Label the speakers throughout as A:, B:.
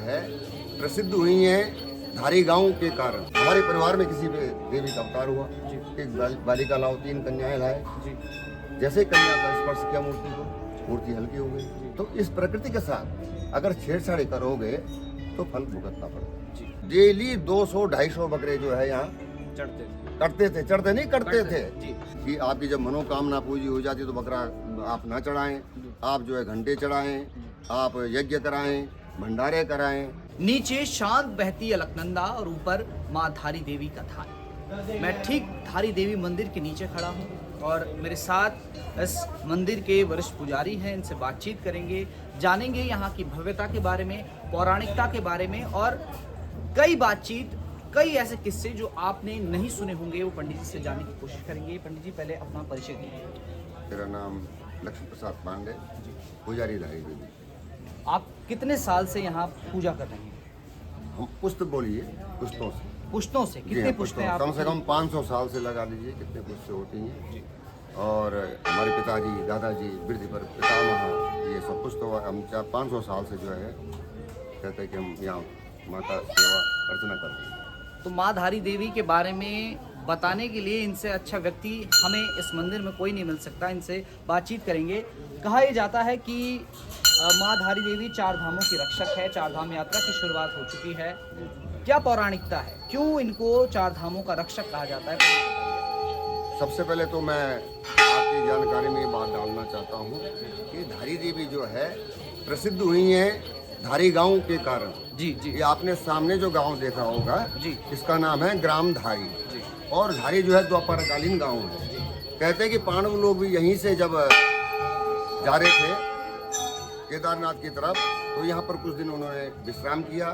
A: है प्रसिद्ध हुई हैं धारी गांव के कारण। हमारे परिवार में किसी पे देवी का अवतार हुआ, एक बालिका लाओ 3 कन्याएं लाए, जैसे कन्या का स्पर्श किया मूर्ति को, मूर्ति हल्की हो गई। तो इस प्रकृति के साथ अगर छेड़छाड़ी करोगे तो फल भुगतना पड़ेगा। डेली 200-250 बकरे जो है यहाँ चढ़ते नहीं करते थे कि आपकी जब मनोकामना पूरी हो जाती तो बकरा आप ना चढ़ाएं, आप जो है घंटे चढ़ाएं, आप यज्ञ कराएं, भंडारे कराएं।
B: नीचे शांत बहती अलकनंदा और ऊपर माँ धारी देवी का धार। मैं ठीक धारी देवी मंदिर के नीचे खड़ा हूँ और मेरे साथ इस मंदिर के वरिष्ठ पुजारी हैं। इनसे बातचीत करेंगे, जानेंगे यहाँ की भव्यता के बारे में, पौराणिकता के बारे में और कई ऐसे किस्से जो आपने नहीं सुने होंगे वो पंडित जी से जानने की कोशिश करेंगे। पंडित जी पहले अपना परिचय दीजिए।
A: मेरा नाम लक्ष्मी प्रसाद पांडे, पुजारी धारी देवी।
B: आप कितने साल से यहाँ पूजा कर रहे हैं?
A: हम पुष्ट बोलिए, पुष्टों से।
B: पुश्तों से कितने पुश्त हैं आप?
A: कम से कम 500 साल से लगा लीजिए कितने पुष्ट होती हैं। और हमारे पिताजी, दादाजी, वृद्धि पर पितामह, ये सब पुष्ट हम 500 साल से जो है कहते हैं कि हम यहाँ माता सेवा अर्चना करते हैं।
B: तो माँ धारी देवी के बारे में बताने के लिए इनसे अच्छा व्यक्ति हमें इस मंदिर में कोई नहीं मिल सकता। इनसे बातचीत करेंगे। कहा यह जाता है कि माँ धारी देवी 4 धामों की रक्षक है। 4 धाम यात्रा की शुरुआत हो चुकी है। क्या पौराणिकता है, क्यों इनको 4 धामों का रक्षक कहा जाता है?
A: सबसे पहले तो मैं आपकी जानकारी में ये बात डालना चाहता हूँ कि धारी देवी जो है प्रसिद्ध हुई हैं धारी गांव के कारण।
B: जी।
A: ये आपने सामने जो गांव देखा होगा
B: जी,
A: इसका नाम है ग्राम धारी। और धारी जो है द्वापरकालीन गांव है। कहते हैं कि पांडव लोग भी यहीं से जब जा रहे थे केदारनाथ की तरफ तो यहाँ पर कुछ दिन उन्होंने विश्राम किया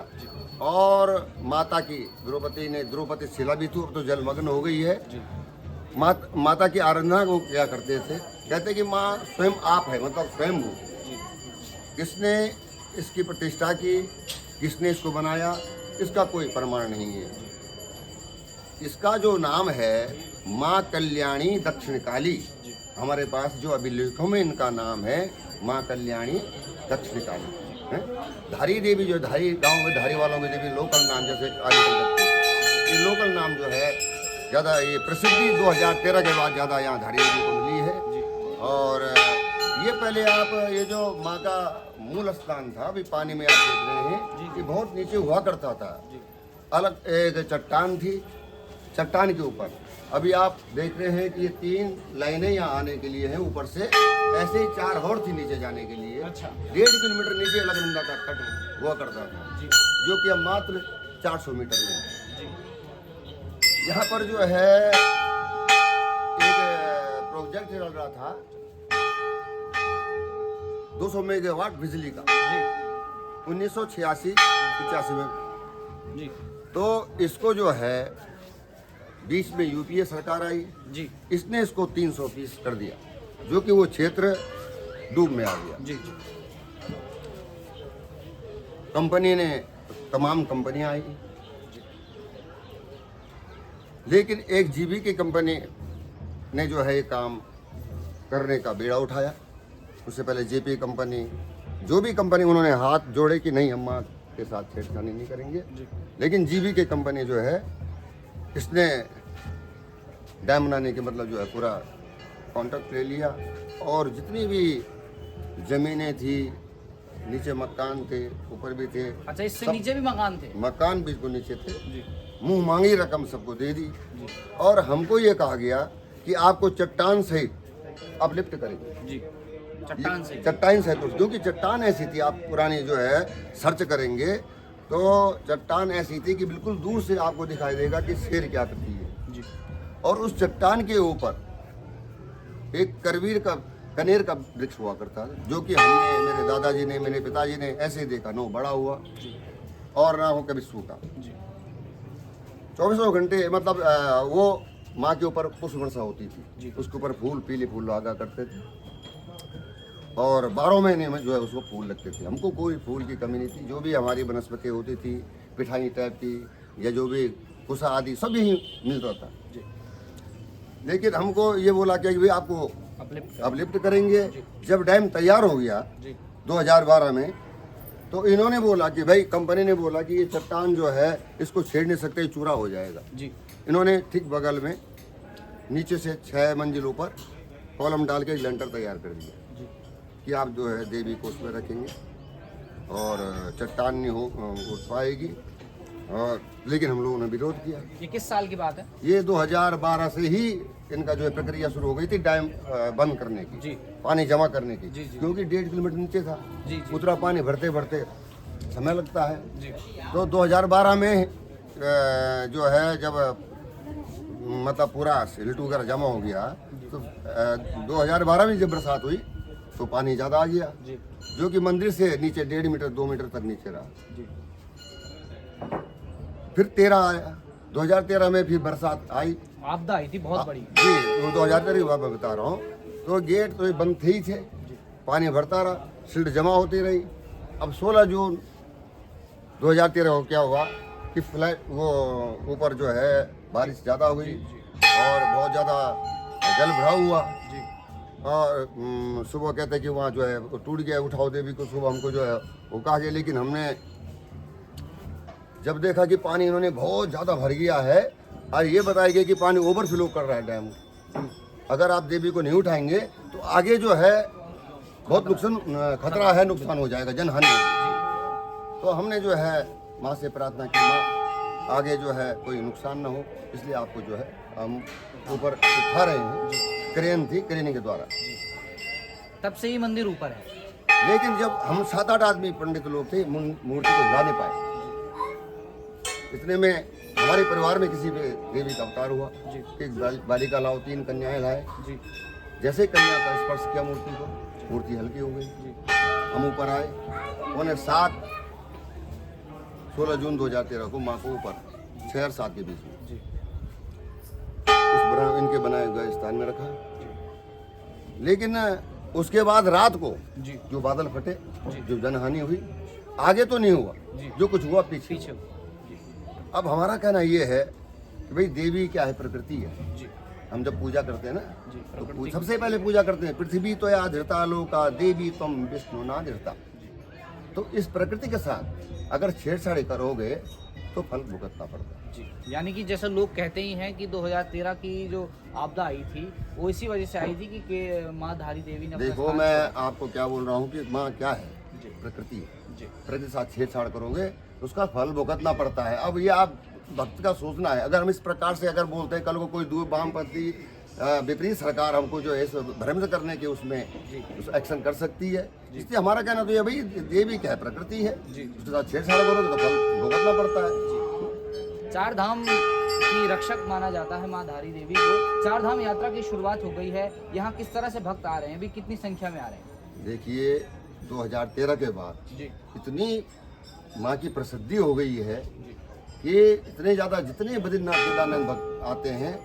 A: और माता की द्रौपदी शिला भी थी, तो जलमग्न हो गई है। माता की आराधना को क्या करते थे, कहते कि माँ स्वयं आप है, मतलब स्वयं हो। किसने इसकी प्रतिष्ठा की, किसने इसको बनाया, इसका कोई प्रमाण नहीं है। इसका जो नाम है माँ कल्याणी दक्षिण काली, हमारे पास जो अभिलेखों में इनका नाम है माँ कल्याणी दक्षिण काली है। धारी देवी जो धारी गांव में धारी वालों में देवी लोकल नाम, जैसे ये लोकल नाम जो है ज़्यादा ये प्रसिद्धि 2013 के बाद ज़्यादा यहाँ धारी देवी को मिली है। और ये पहले आप ये जो माँ का मूल स्थान था, अभी पानी में आप देख रहे हैं कि बहुत नीचे हुआ करता था। अलग एक चट्टान थी, चट्टान के ऊपर अभी आप देख रहे हैं कि ये 3 लाइनें यहाँ आने के लिए हैं ऊपर से, ऐसे ही 4 और थी नीचे जाने के लिए। 1.5 किलोमीटर नीचे अलकनंदा का कट हुआ करता था जो कि अब मात्र 400 मीटर में है। यहाँ पर जो है एक प्रोजेक्ट चल रहा था 200 मेगावाट बिजली का 1986-85 में। तो इसको जो है बीच में यूपीए सरकार आई जी, इसने इसको 330 कर दिया, जो कि वो क्षेत्र डूब में आ गया जी। कंपनी ने तमाम कंपनियां आई, लेकिन एक जीबी की कंपनी ने जो है ये काम करने का बीड़ा उठाया। उससे पहले जेपी कंपनी, जो भी कंपनी, उन्होंने हाथ जोड़े कि नहीं हम माँ के साथ छेड़खानी नहीं करेंगे। लेकिन जीबी की कंपनी जो है इसने डैम बनाने के मतलब जो है पूरा कॉन्ट्रैक्ट ले लिया और जितनी भी जमीनें थी, नीचे मकान थे, ऊपर भी थे।
B: अच्छा, इससे नीचे भी मकान थे? मकान
A: बिल्कुल नीचे थे। मुंह मांगी रकम सबको दे दी और हमको ये कहा गया कि आपको चट्टान सहित अपलिफ्ट करेंगे जी। चट्टान सहित, क्योंकि चट्टान ऐसी थी, आप पुरानी जो है सर्च करेंगे तो चट्टान ऐसी थी कि बिल्कुल दूर से आपको दिखाई देगा कि शेर क्या करती है जी। और उस चट्टान के ऊपर एक कनेर का वृक्ष हुआ करता था, जो कि हमने, मेरे दादाजी ने, मेरे पिताजी ने ऐसे देखा, नो बड़ा हुआ और ना हो कभी सूखा। 24 घंटे मतलब वो माँ के ऊपर पुष्प वर्षा होती थी, उसके ऊपर फूल, पीले फूल लगा करते थे और 12 महीने में जो है उसको फूल लगते थे। हमको कोई फूल की कमी नहीं थी। जो भी हमारी वनस्पति होती थी, पिठाई टाइप की या जो भी कुसा आदि सब यही मिलता था। लेकिन हमको ये बोला कि भाई आपको अपलिफ्ट करेंगे। जब डैम तैयार हो गया 2012 में, तो इन्होंने बोला कि भाई, कंपनी ने बोला कि ये चट्टान जो है इसको छेड़ नहीं सकते, चूरा हो जाएगा।
B: जी
A: इन्होंने ठीक बगल में नीचे से 6 मंजिल ऊपर कॉलम डाल के लेंटर तैयार कर दिया
B: जी
A: कि आप जो है देवी को उसमें रखेंगे और चट्टान नहीं उठ पाएगी। और लेकिन हम लोगों ने विरोध किया।
B: ये किस साल की बात है?
A: ये 2012 से ही इनका जो है प्रक्रिया शुरू हो गई थी डैम बंद करने की,
B: जी
A: पानी जमा करने की,
B: जी, जी।
A: क्योंकि 1.5 किलोमीटर नीचे था।
B: जी जी
A: उतना पानी भरते भरते समय लगता है।
B: जी
A: तो 2012 में जो है जब मतलब पूरा सिल्ट वगैरह जमा हो गया, तो 2012 में जब बरसात हुई तो पानी ज़्यादा आ गया,
B: जी
A: जो कि मंदिर से नीचे 1.5 मीटर 2 मीटर तक नीचे रहा।
B: जी
A: फिर 13 आया, 2013 में फिर बरसात आई।
B: आपदा आई थी बहुत बड़ी।
A: जी, 2013 की बात मैं बता रहा हूँ। तो गेट तो बंद थे ही थे, पानी भरता रहा, सिल्ट जमा होती रही। अब 16 जून 2013 को क्या हुआ कि फ्लैट वो ऊपर जो है बारिश ज़्यादा हुई और बहुत ज़्यादा जल भराव हुआ।
B: जी
A: और सुबह कहते कि वहाँ जो है वो टूट गया उठाओ देवी को, सुबह हमको जो है वो कहा गया। लेकिन हमने जब देखा कि पानी इन्होंने बहुत ज़्यादा भर गया है और ये बताया गया कि पानी ओवरफ्लो कर रहा है डैम, अगर आप देवी को नहीं उठाएंगे तो आगे जो है बहुत नुकसान, खतरा है, नुकसान हो जाएगा, जनहानि होगी। तो हमने जो है माँ से प्रार्थना की, माँ आगे जो है कोई नुकसान ना हो, इसलिए आपको जो है हम ऊपर उठा रहे हैं। क्रेन थी, क्रेन के द्वारा।
B: तब से ही मंदिर ऊपर है।
A: लेकिन जब हम 7-8 आदमी पंडित लोग थे, मूर्ति को हिला नहीं पाए। इतने में हमारे परिवार में किसी पे देवी का अवतार हुआ कि बालिका लाओ, 3 कन्याएं लाए।
B: जी
A: जैसे कन्या का स्पर्श किया मूर्ति को, मूर्ति हल्की हो गई। हम ऊपर आए, उन्होंने 16 जून 2013 को माँ को ऊपर 6 और 7 के बीच में
B: जी
A: उस इनके बनाए गए स्थान में रखा। लेकिन उसके बाद रात को
B: जी
A: जो बादल फटे, जो जनहानि हुई, आगे तो नहीं हुआ, जो कुछ हुआ पीछे।
B: पीछे।
A: अब हमारा कहना ये है कि भाई देवी क्या है, प्रकृति है।
B: जी
A: हम जब पूजा करते हैं ना,
B: जी
A: तो सबसे पहले पूजा करते हैं पृथ्वी तो या धृता लोका देवी तुम विष्णु ना धृता। तो इस प्रकृति के साथ अगर छेड़छाड़ी करोगे तो फल भुगतना पड़ता है।
B: जी यानी कि जैसे लोग कहते ही हैं कि 2013 की जो आपदा आई थी वो इसी वजह से आई थी कि माँ धारी देवी ने अपना
A: देखो,
B: स्थान
A: मैं
B: छोड़ा।
A: आपको क्या बोल रहा हूँ कि माँ क्या है,
B: जी
A: प्रकृति है।
B: जी
A: प्रकृति के साथ छेड़छाड़ करोगे तो उसका फल भुगतना पड़ता है। अब ये आप भक्त का सोचना है। अगर हम इस प्रकार से अगर बोलते हैं, कल को कोई दूर वामपंथी विपरीत सरकार हमको जो है भ्रमित करने के उसमें उस एक्शन कर सकती है। इसलिए हमारा कहना तो ये भाई देवी क्या है, प्रकृति है, उसके साथ छेड़छाड़ करोगे तो फल भुगतना पड़ता है।
B: 4 धाम की रक्षक माना जाता है माँ धारी देवी को। 4 धाम यात्रा की शुरुआत हो गई है। यहाँ किस तरह से भक्त आ रहे हैं, अभी कितनी संख्या में आ रहे हैं?
A: देखिए, 2013 के बाद
B: जी
A: इतनी माँ की प्रसिद्धि हो गई है कि इतने ज़्यादा जितने बद्रीनाथ केदारनाथ भक्त आते हैं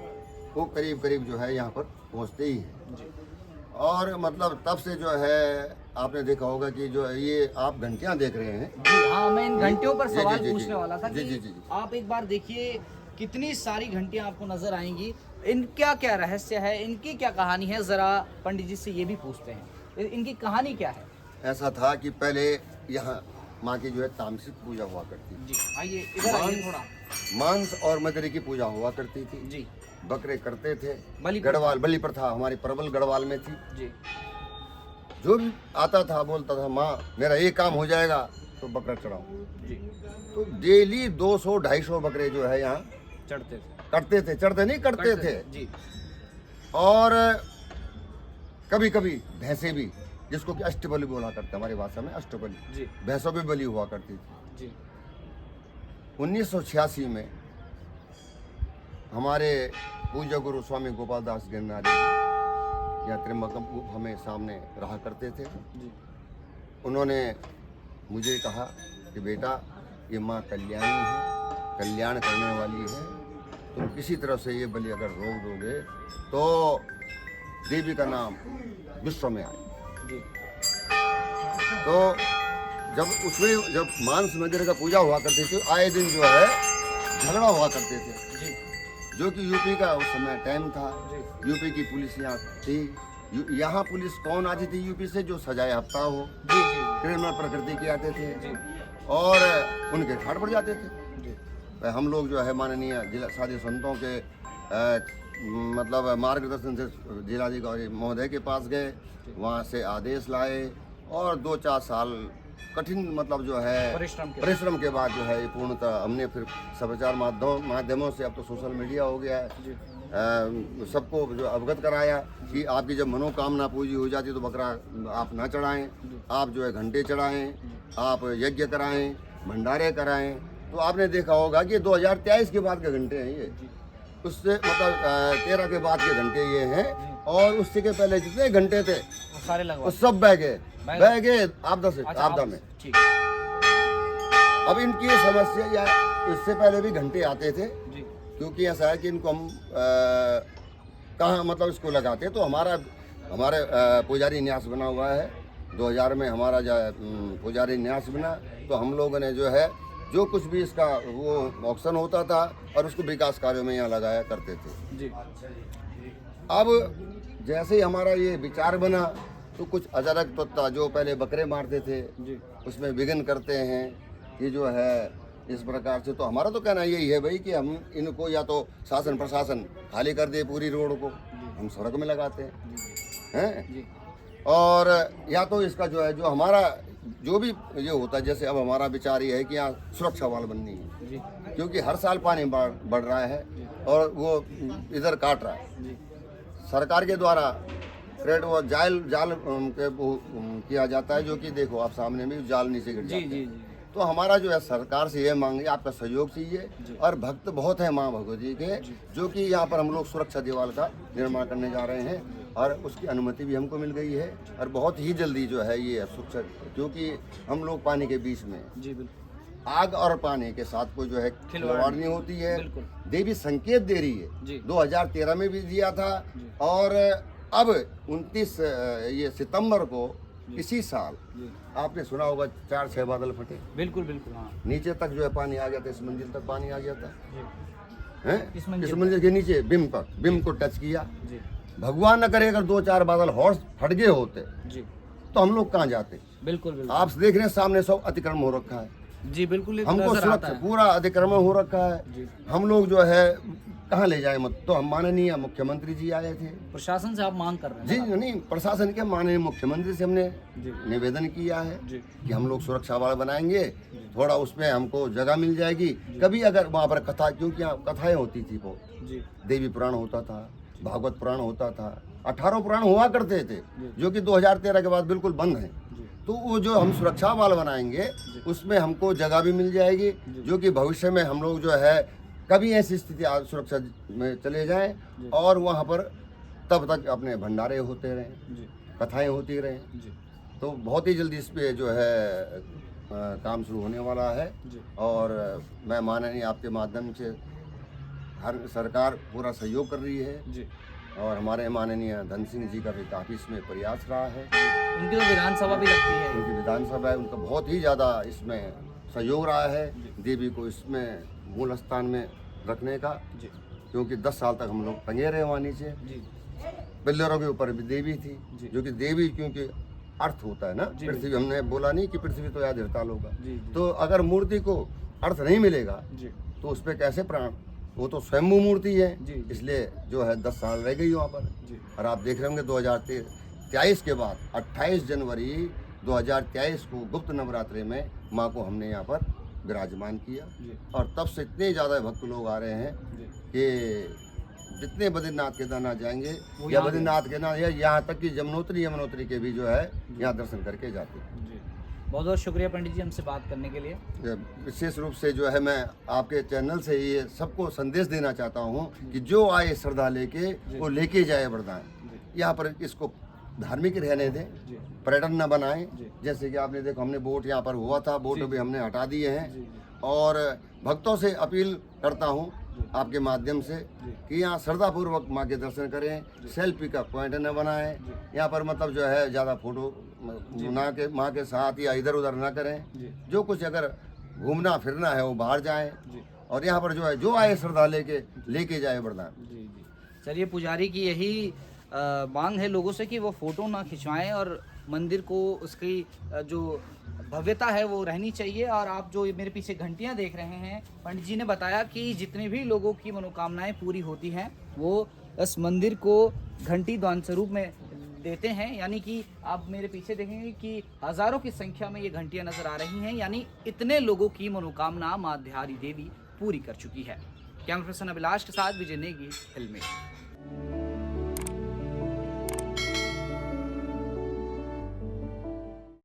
A: वो करीब करीब जो है यहाँ पर पहुँचते ही हैं।
B: जी
A: और मतलब तब से जो है आपने देखा होगा कि जो ये आप घंटियाँ देख रहे हैं।
B: जी हाँ, मैं इन घंटियों पर
A: जी,
B: सवाल
A: जी, जी,
B: पूछने
A: जी।
B: वाला था
A: जी,
B: कि
A: जी, जी, जी।
B: आप एक बार देखिए कितनी सारी घंटियां आपको नजर आएंगी। इनका क्या रहस्य है, इनकी क्या कहानी है, जरा पंडित जी से ये भी पूछते हैं, इनकी कहानी क्या है?
A: ऐसा था कि पहले यहाँ माँ की जो है तामसिक पूजा हुआ करती थी।
B: जी आइए इधर आइए थोड़ा।
A: मांस और मदरी की पूजा हुआ करती थी।
B: जी
A: बकरे करते थे।
B: बलि
A: गढ़वाल बलि प्रथा हमारी प्रबल गढ़वाल में थी।
B: जी
A: जो भी आता था बोलता था माँ मेरा ये काम हो जाएगा तो बकरा चढ़ाओ।
B: जी
A: तो डेली 200-250 बकरे जो है यहाँ
B: चढ़ते थे,
A: करते थे, चढ़ते नहीं करते थे।
B: जी
A: और कभी कभी भैंसे भी, जिसको कि अष्टबलि बोला करते हमारी भाषा में, अष्टबलि,
B: जी
A: भैंसों भी बलि हुआ करती थी।
B: जी
A: 1986 में हमारे पूज्य गुरु स्वामी गोपाल दास गिरनारी या त्रिम्बकम हमें सामने रहा करते थे।
B: जी
A: उन्होंने मुझे कहा कि बेटा ये माँ कल्याणी है, कल्याण करने वाली है, तुम किसी तरह से ये बलि अगर रोक दोगे तो देवी का नाम विश्व में आए।
B: जी
A: तो जब मांस मंदिर का पूजा हुआ करती थी, आए दिन जो है झगड़ा हुआ करते थे,
B: जी
A: जो कि यूपी का उस समय टाइम था।
B: जी
A: यूपी की पुलिस यहाँ थी। यहाँ पुलिस कौन आती थी यूपी से, जो सजाए हफ्ता हो,
B: जी जी
A: क्रिमिनल प्रकृति के आते थे
B: जी
A: और उनके ठाट पड़ जाते थे।
B: जी
A: हम लोग जो है माननीय जिला साधु संतों के मतलब मार्गदर्शन से जिलाधिकारी महोदय के पास गए, वहाँ से आदेश लाए और 2-4 साल कठिन मतलब जो है परिश्रम के बाद जो है ये पूर्णतः हमने फिर समाचार माध्यमों से, अब तो सोशल मीडिया हो गया है,
B: जी
A: सबको जो अवगत कराया कि आपकी जब मनोकामना पूरी हो जाती है तो बकरा आप ना चढ़ाएं, आप जो है घंटे चढ़ाएं, आप यज्ञ कराएं, भंडारे कराएं। तो आपने देखा होगा कि 2023 के बाद के घंटे हैं ये, उससे मतलब 13 के बाद के घंटे ये हैं और उससे के पहले जितने घंटे थे
B: वो सारे लगवा
A: वो सब बह गए आपदा में।
B: ठीक
A: अब इनकी समस्या या इससे पहले भी घंटे आते थे,
B: जी
A: क्योंकि ऐसा है कि इनको हम कहाँ मतलब इसको लगाते तो हमारे पुजारी न्यास बना हुआ है। 2000 में हमारा जो है पुजारी न्यास बना, तो हम लोगों ने जो है जो कुछ भी इसका वो ऑक्शन होता था और उसको विकास कार्यों में यहाँ लगाया करते थे।
B: जी
A: अब जैसे ही हमारा ये विचार बना तो कुछ अचानक तत्व जो पहले बकरे मारते थे
B: जी
A: उसमें विघ्न करते हैं कि जो है इस प्रकार से। तो हमारा तो कहना यही है भाई कि हम इनको या तो शासन प्रशासन खाली कर दे पूरी रोड को, हम सड़क में लगाते हैं
B: जी
A: और या तो इसका जो है जो हमारा जो भी ये होता है, जैसे अब हमारा विचार ये है कि यहाँ सुरक्षा वाल बननी है,
B: जी
A: क्योंकि हर साल पानी बढ़ रहा है और वो इधर काट रहा है।
B: जी
A: सरकार के द्वारा क्रेड वो जाल के वो किया जाता है, जो कि देखो आप सामने में जाल नीचे गिर
B: जी
A: जाता है।
B: जी जी
A: तो हमारा जो है सरकार से ये मांग है, आपका सहयोग चाहिए और भक्त बहुत है माँ भगवती के, जो कि यहाँ पर हम लोग सुरक्षा दीवार का निर्माण करने जा रहे हैं और उसकी अनुमति भी हमको मिल गई है और बहुत ही जल्दी जो है ये सुरक्षा, क्योंकि हम लोग पानी के बीच में
B: जी बिल्कुल
A: आग और पानी के साथ कोई जो है खिलवाड़ नहीं होती है।
B: बिल्कुल।
A: देवी संकेत दे रही है,
B: जी
A: 2013 में भी दिया था और अब 29 ये सितंबर को इसी साल
B: जी
A: आपने सुना होगा 4-6 बादल फटे,
B: बिल्कुल बिल्कुल हाँ
A: नीचे तक जो है पानी आ गया था, इस मंजिल तक पानी आ गया था
B: जी
A: हैं,
B: इस
A: इस मंजिल के नीचे बिम को टच किया।
B: जी
A: भगवान न करे अगर 2-4 बादल हॉर्स फट गए होते
B: जी
A: तो हम लोग कहाँ जाते।
B: बिल्कुल बिल्कुल
A: आप देख रहे हैं सामने सब अतिक्रमण हो रखा है,
B: जी बिल्कुल ये
A: हमको
B: नजर आता
A: सुरक्षा
B: है।
A: पूरा अतिक्रमण हो रखा है,
B: जी
A: हम लोग जो है कहाँ ले जाए मत। तो हम माननीय मुख्यमंत्री जी आए थे,
B: प्रशासन से आप मांग कर रहे
A: जी
B: हैं
A: नहीं प्रशासन के माननीय मुख्यमंत्री से हमने
B: जी
A: निवेदन किया है
B: जी
A: कि हम लोग सुरक्षा वाला बनाएंगे, थोड़ा उसमें हमको जगह मिल जाएगी। कभी अगर वहाँ पर कथा, क्योंकि यहाँ कथाएं होती थी बहुत,
B: जी
A: देवी पुराण होता था, भागवत पुराण होता था, 18 पुराण हुआ करते थे जो कि 2013 के बाद बिल्कुल बंद हैं।
B: जी
A: तो वो जो हम सुरक्षा वाल बनाएंगे उसमें हमको जगह भी मिल जाएगी, जो कि भविष्य में हम लोग जो है कभी ऐसी स्थिति सुरक्षा में चले जाएं और वहाँ पर तब तक अपने भंडारे होते रहें,
B: जी
A: कथाएं होती रहें।
B: जी
A: तो बहुत ही जल्दी इस पे जो है काम शुरू होने वाला है
B: जी
A: और मैं माननीय आपके माध्यम से हर सरकार पूरा सहयोग कर रही है
B: जी
A: और हमारे माननीय धन सिंह जी का भी काफ़ी इसमें प्रयास रहा है,
B: उनकी तो विधानसभा भी लगती है
A: क्योंकि विधानसभा है उनका बहुत ही ज़्यादा इसमें सहयोग रहा है देवी को इसमें मूल स्थान में रखने का,
B: जी
A: क्योंकि 10 साल तक हम लोग टंगे रहे वहाँ नीचे।
B: जी
A: पिल्लरों के ऊपर भी देवी थी,
B: जी।
A: जो कि देवी क्योंकि अर्थ होता है ना,
B: जी,
A: पृथ्वी हमने बोला नहीं कि पृथ्वी तो याद हड़ताल होगा,
B: जी जी
A: तो अगर मूर्ति को अर्थ नहीं मिलेगा
B: जी
A: तो उस पर कैसे प्राण, वो तो स्वयंभू मूर्ति है,
B: जी, जी।
A: इसलिए जो है 10 साल रह गई वहाँ पर।
B: जी
A: और आप देख रहे होंगे 2023 के बाद 28 जनवरी 2023 को गुप्त नवरात्रि में माँ को हमने यहाँ पर विराजमान किया
B: जी
A: और तब से इतने ज़्यादा भक्त लोग आ रहे हैं
B: जी
A: कि जितने बद्रीनाथ केदारनाथ जाएंगे
B: वो
A: या
B: यहाँ
A: बद्रीनाथ केदारनाथ या यहाँ तक कि यमुनोत्री के भी जो है यहाँ दर्शन करके जाते हैं।
B: जी बहुत बहुत शुक्रिया पंडित जी हमसे बात करने के लिए।
A: विशेष रूप से जो है मैं आपके चैनल से ये सबको संदेश देना चाहता हूँ कि जो आए श्रद्धा लेके वो लेके जाए वरदान,
B: जी
A: यहाँ पर इसको धार्मिक रहने दें,
B: जी
A: पर्यटन न बनाएं।
B: जी।
A: जैसे कि आपने देखो हमने बोट यहाँ पर हुआ था, बोट
B: जी।
A: भी हमने हटा दिए हैं
B: जी जी
A: और भक्तों से अपील करता हूँ आपके माध्यम से
B: जी।
A: कि यहाँ श्रद्धापूर्वक माँ के दर्शन करें, सेल्फी का पॉइंट न बनाएं, यहाँ पर मतलब जो है ज़्यादा फोटो ना के माँ के साथ या इधर उधर ना करें।
B: जी
A: जो कुछ अगर घूमना फिरना है वो बाहर जाएं
B: जी
A: और यहाँ पर जो है जो आए श्रद्धा लेके जाए वरदान।
B: जी जी चलिए पुजारी की यही मांग है लोगों से कि वो फ़ोटो ना खिंचवाएं और मंदिर को उसकी जो भव्यता है वो रहनी चाहिए। और आप जो मेरे पीछे घंटियां देख रहे हैं, पंडित जी ने बताया कि जितने भी लोगों की मनोकामनाएं पूरी होती हैं वो इस मंदिर को घंटी दान स्वरूप में देते हैं। यानी कि आप मेरे पीछे देखेंगे कि हजारों की संख्या में ये घंटियां नजर आ रही हैं, यानी इतने लोगों की मनोकामना मां धारी देवी पूरी कर चुकी है। कैमरा पर्सन अभिलाष के साथ विजय नेगी, फिल्में।